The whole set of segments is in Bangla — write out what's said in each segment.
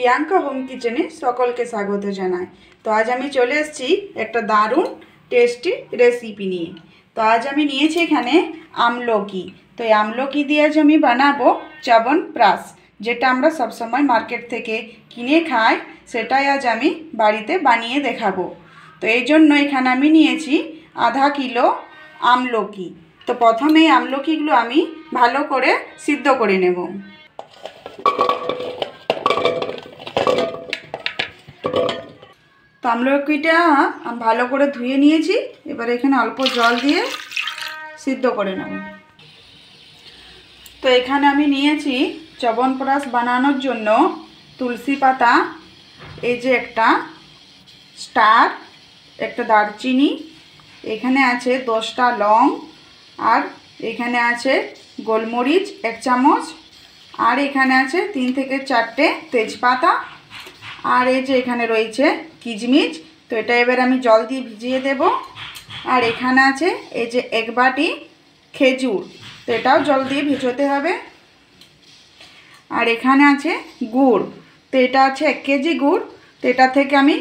প্রিয়াঙ্কা হোম কিচেনে সকলকে স্বাগত জানাই। তো আজ আমি চলে এসেছি একটা দারুণ টেস্টি রেসিপি নিয়ে। তো আজ আমি নিয়েছি এখানে আমলকি। তো এই আমলকি দিয়ে আজ আমি বানাবো চ্যবনপ্রাশ, যেটা আমরা সবসময় মার্কেট থেকে কিনে খাই, সেটাই আজ আমি বাড়িতে বানিয়ে দেখাবো। তো এই জন্য এখানে আমি নিয়েছি আধা কিলো আমলকি। তো প্রথমে আমলকিগুলো আমি ভালো করে সিদ্ধ করে নেব। তো আমলকিটা ভালো করে ধুয়ে নিয়েছি, এবার এখানে অল্প জল দিয়ে সিদ্ধ করে নেব। তো এখানে আমি নিয়েছি চ্যবনপ্রাশ বানানোর জন্য তুলসী পাতা, এই যে একটা স্টার, একটা দারচিনি, এখানে আছে 10টা লং, আর এখানে আছে গোলমরিচ 1 চামচ, আর এখানে আছে 3 থেকে 4টে তেজপাতা, আর এই যে এখানে রয়েছে কিশমিশ। তো এটা এবার আমি জল দিয়ে ভিজিয়ে দেব। আর এখানে আছে এই যে 1 বাটি খেজুর, তো এটাও জল দিয়ে ভিজোতে হবে। আর এখানে আছে গুড়, তো এটা আছে 1 কেজি গুড়, তো এটা থেকে আমি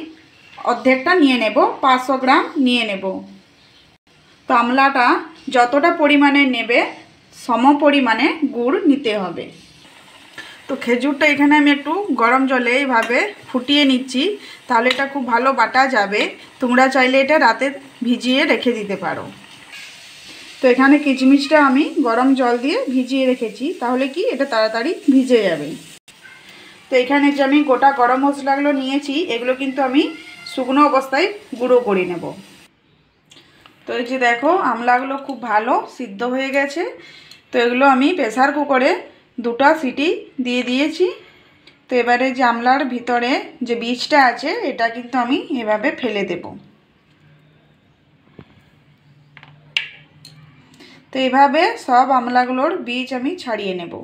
অর্ধেকটা নিয়ে নেব, 500 গ্রাম নিয়ে নেব। তো আমলাটা যতটা পরিমাণে নেবে সম পরিমাণে গুড় নিতে হবে। তো খেজুরটা এখানে আমি একটু গরম জলে এইভাবে ফুটিয়ে নিচ্ছি, তাহলে এটা খুব ভালো বাটা যাবে। তোমরা চাইলে এটা রাতে ভিজিয়ে রেখে দিতে পারো। তো এখানে কিশমিশটা আমি গরম জল দিয়ে ভিজিয়ে রেখেছি, তাহলে কি এটা তাড়াতাড়ি ভিজে যাবে। তো এখানে যে আমি গোটা গরম মশলাগুলো নিয়েছি, এগুলো কিন্তু আমি শুকনো অবস্থায় গুঁড়ো করে নেব। তো এই যে দেখো আমলাগুলো খুব ভালো সিদ্ধ হয়ে গেছে। তো এগুলো আমি প্রেসার কুকারে 2টা সিটি দিয়ে দিয়েছি। তো এবারে যে আমলার ভিতরে যে বীজটা আছে, এটা কিন্তু আমি এভাবে ফেলে দেব। তো এভাবে সব আমলাগুলোর বীজ আমি ছাড়িয়ে নেব।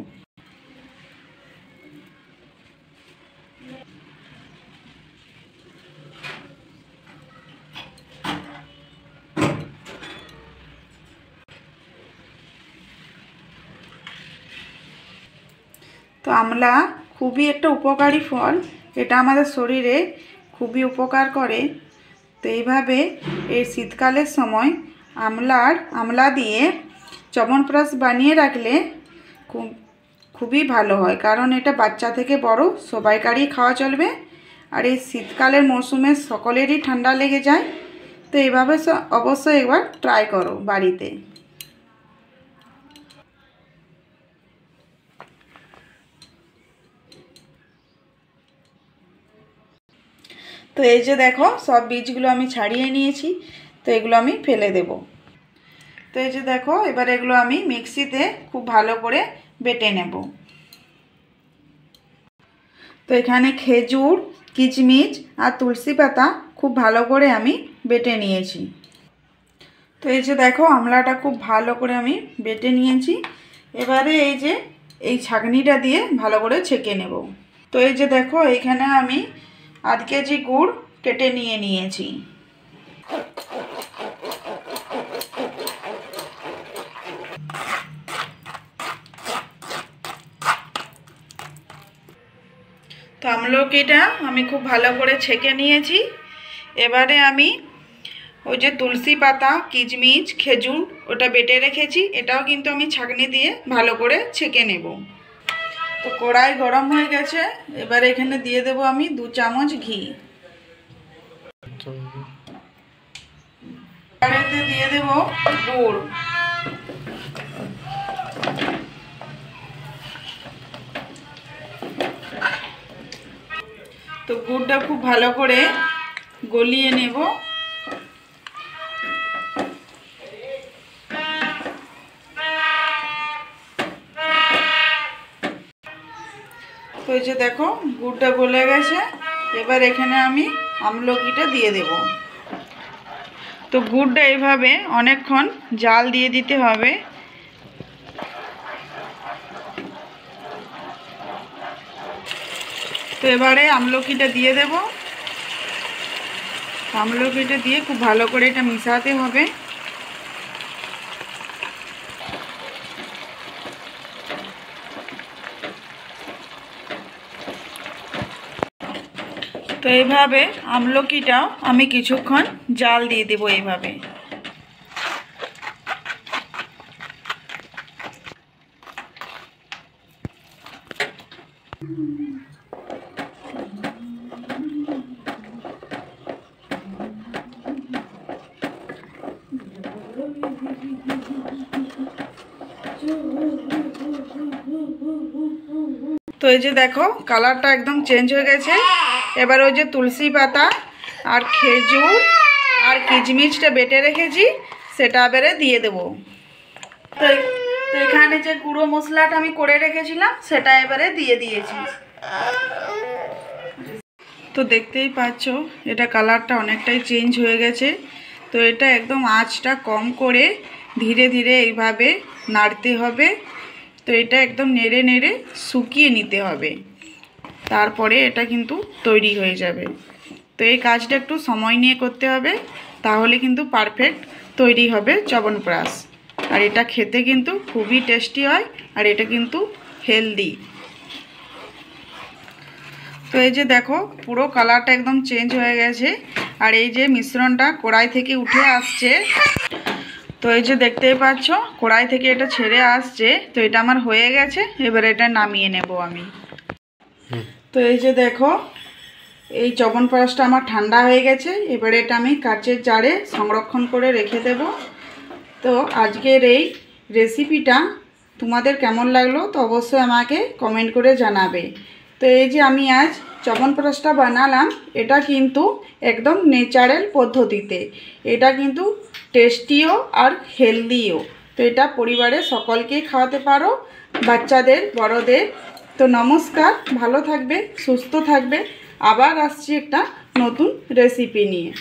তো আমলা খুবই একটা উপকারী ফল, এটা আমাদের শরীরে খুবই উপকার করে। তো এইভাবে এই শীতকালের সময় আমলা দিয়ে চ্যবনপ্রাশ বানিয়ে রাখলে খুবই ভালো হয়, কারণ এটা বাচ্চা থেকে বড় সবাইকারই খাওয়া চলবে। আর এই শীতকালের মৌসুমে সকলেরই ঠান্ডা লেগে যায়। তো এইভাবে অবশ্যই একবার ট্রাই করো বাড়িতে। তো এই যে দেখো সব বীজগুলো আমি ছাড়িয়ে নিয়েছি, তো এগুলো আমি ফেলে দেব। তো এই যে দেখো এবার এগুলো আমি মিক্সিতে খুব ভালো করে বেটে নেব। তো এখানে খেজুর, কিশমিশ আর তুলসী পাতা খুব ভালো করে আমি বেটে নিয়েছি। তো এই যে দেখো আমলাটা খুব ভালো করে আমি বেটে নিয়েছি। এবারে এই যে এই ছাঁকনিটা দিয়ে ভালো করে ছেঁকে নেব। তো এই যে দেখো এইখানে আমি আধ কেজি গুড় কেটে নিয়েছি। তো আমলকিটা আমি খুব ভালো করে ছেঁকে নিয়েছি। এবারে আমি ওই যে তুলসী পাতা, কিশমিশ, খেজুর ওটা বেটে রেখেছি, এটাও কিন্তু আমি ছাঁকনি দিয়ে ভালো করে ছেঁকে নেব। তো কড়াই গরম হয়ে গেছে, এবারে এখানে দিয়ে দেব আমি 2 চামচ ঘি। কড়াইতে দিয়ে দেব গুড়। তো গুড়টা খুব ভালো করে গলিয়ে নেব। তো এই যে দেখো গুড়টা গলে গেছে, এবার এখানে আমি আমলকিটা দিয়ে দেব। তো গুড়টা এইভাবে অনেকক্ষণ জাল দিয়ে দিতে হবে। তো এবারে আমলকিটা দিয়ে দেব। আমলকিটা দিয়ে খুব ভালো করে এটা মিশাতে হবে। তো এইভাবে আমলকিটাও আমি কিছুক্ষণ জাল দিয়ে দেবো এইভাবে। তো এই যে দেখো কালারটা একদম চেঞ্জ হয়ে গেছে। এবার ওই যে তুলসী পাতা আর খেজুর আর কিচমিচটা বেটে রেখেছি সেটা এবারে দিয়ে দেবো। তো এখানে যে গুঁড়ো মশলাটা আমি করে রেখেছিলাম সেটা এবারে দিয়ে দিয়েছি। তো দেখতেই পাচ্ছ এটা কালারটা অনেকটাই চেঞ্জ হয়ে গেছে। তো এটা একদম আঁচটা কম করে ধীরে ধীরে এইভাবে নাড়তে হবে। তো এটা একদম নেড়ে নেড়ে শুকিয়ে নিতে হবে, তারপরে এটা কিন্তু তৈরি হয়ে যাবে। তো এই কাজটা একটু সময় নিয়ে করতে হবে, তাহলে কিন্তু পারফেক্ট তৈরি হবে চ্যবনপ্রাশ। আর এটা খেতে কিন্তু খুবই টেস্টি হয়, আর এটা কিন্তু হেলদি। তো এই যে দেখো পুরো কালারটা একদম চেঞ্জ হয়ে গেছে, আর এই যে মিশ্রণটা কড়াই থেকে উঠে আসছে। তো এই যে দেখতেই পাচ্ছ কড়াই থেকে এটা ছেড়ে আসছে। তো এটা আমার হয়ে গেছে, এবার এটা নামিয়ে নেব আমি। তো এই যে দেখো এই চ্যবনপ্রাশটা আমার ঠান্ডা হয়ে গেছে। এবারে এটা আমি কাচের জারে সংরক্ষণ করে রেখে দেব। তো আজকের এই রেসিপিটা তোমাদের কেমন লাগলো তো অবশ্যই আমাকে কমেন্ট করে জানাবে। তো এই যে আমি আজ চ্যবনপ্রাশটা বানালাম, এটা কিন্তু একদম ন্যাচারাল পদ্ধতিতে। এটা কিন্তু টেস্টিও আর হেলদিও। তো এটা পরিবারের সকলকেই খাওয়াতে পারো, বাচ্চাদের বড়দের। তো নমস্কার, ভালো থাকবে, সুস্থ থাকবে। আবার আসছি একটা নতুন রেসিপি নিয়ে।